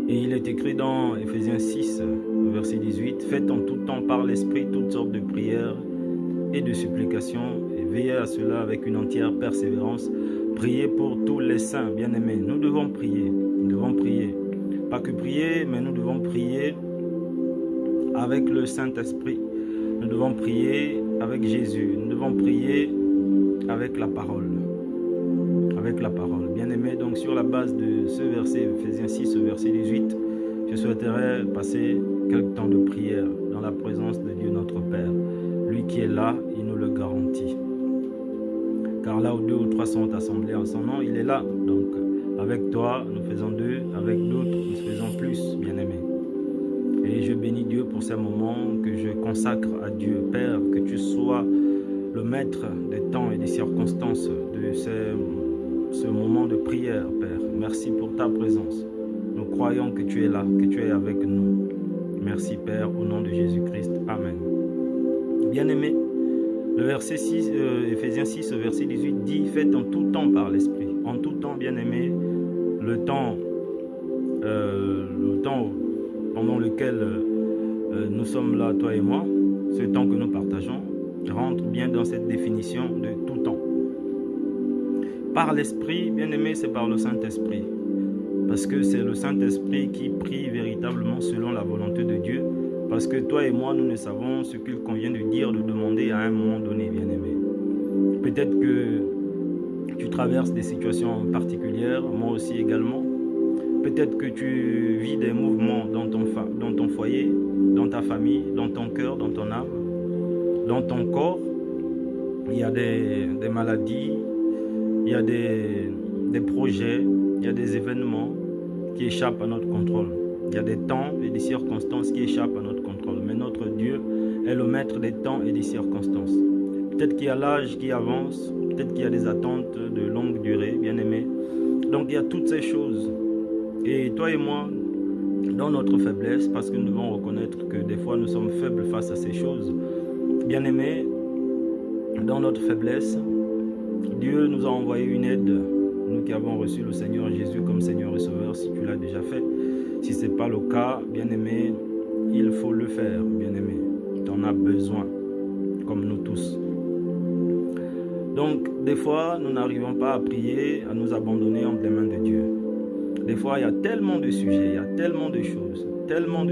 Et il est écrit dans Ephésiens 6, verset 18, « Faites en tout temps par l'Esprit toutes sortes de prières et de supplications, et veillez à cela avec une entière persévérance. Priez pour tous les saints, bien-aimés. » Nous devons prier, nous devons prier. Pas que prier, mais nous devons prier avec le Saint-Esprit. Nous devons prier avec Jésus. Nous devons prier avec la parole. Avec la parole. Bien-aimés, donc sur la base de ce verset, Ephésiens 6, verset 18, je souhaiterais passer quelques temps de prière dans la présence de Dieu notre Père. Lui qui est là, il nous le garantit. Car là où 2 ou 3 sont assemblés en son nom, il est là. Donc avec toi, nous faisons 2, avec d'autres, nous faisons plus, bien-aimés. Et je bénis Dieu pour ces moments que je consacre à Dieu. Père, que tu sois le maître des temps et des circonstances de ce moment de prière, Père. Merci pour ta présence. Nous croyons que tu es là, que tu es avec nous. Merci, Père, au nom de Jésus-Christ. Amen. Bien-aimés, le verset 6, Ephésiens 6, verset 18 dit « Faites en tout temps par l'Esprit ». En tout temps, bien-aimés, le temps pendant lequel nous sommes là, toi et moi, ce temps que nous partageons, rentre bien dans cette définition de tout temps. Par l'Esprit, bien-aimé, c'est par le Saint-Esprit. Parce que c'est le Saint-Esprit qui prie véritablement selon la volonté de Dieu. Parce que toi et moi, nous ne savons ce qu'il convient de dire, de demander à un moment donné, bien-aimé. Peut-être que tu traverses des situations particulières, moi aussi également. Peut-être que tu vis des mouvements dans ton foyer, dans ta famille, dans ton cœur, dans ton âme, dans ton corps. Il y a des maladies, il y a des projets, il y a des événements qui échappent à notre contrôle. Il y a des temps et des circonstances qui échappent à notre contrôle. Mais notre Dieu est le maître des temps et des circonstances. Peut-être qu'il y a l'âge qui avance, peut-être qu'il y a des attentes de longue durée, bien aimé. Donc il y a toutes ces choses. Et toi et moi, dans notre faiblesse, parce que nous devons reconnaître que des fois nous sommes faibles face à ces choses, bien aimé, dans notre faiblesse, Dieu nous a envoyé une aide, nous qui avons reçu le Seigneur Jésus comme Seigneur et Sauveur, si tu l'as déjà fait. Si ce n'est pas le cas, bien-aimé, il faut le faire, bien-aimé. Tu en as besoin, comme nous tous. Donc, des fois, nous n'arrivons pas à prier, à nous abandonner entre les mains de Dieu. Des fois, il y a tellement de sujets, il y a tellement de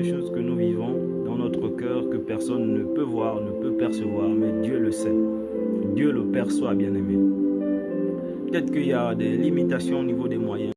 choses que nous vivons dans notre cœur que personne ne peut voir, ne peut percevoir, mais Dieu le sait. Dieu le perçoit, bien-aimé. Peut-être qu'il y a des limitations au niveau des moyens.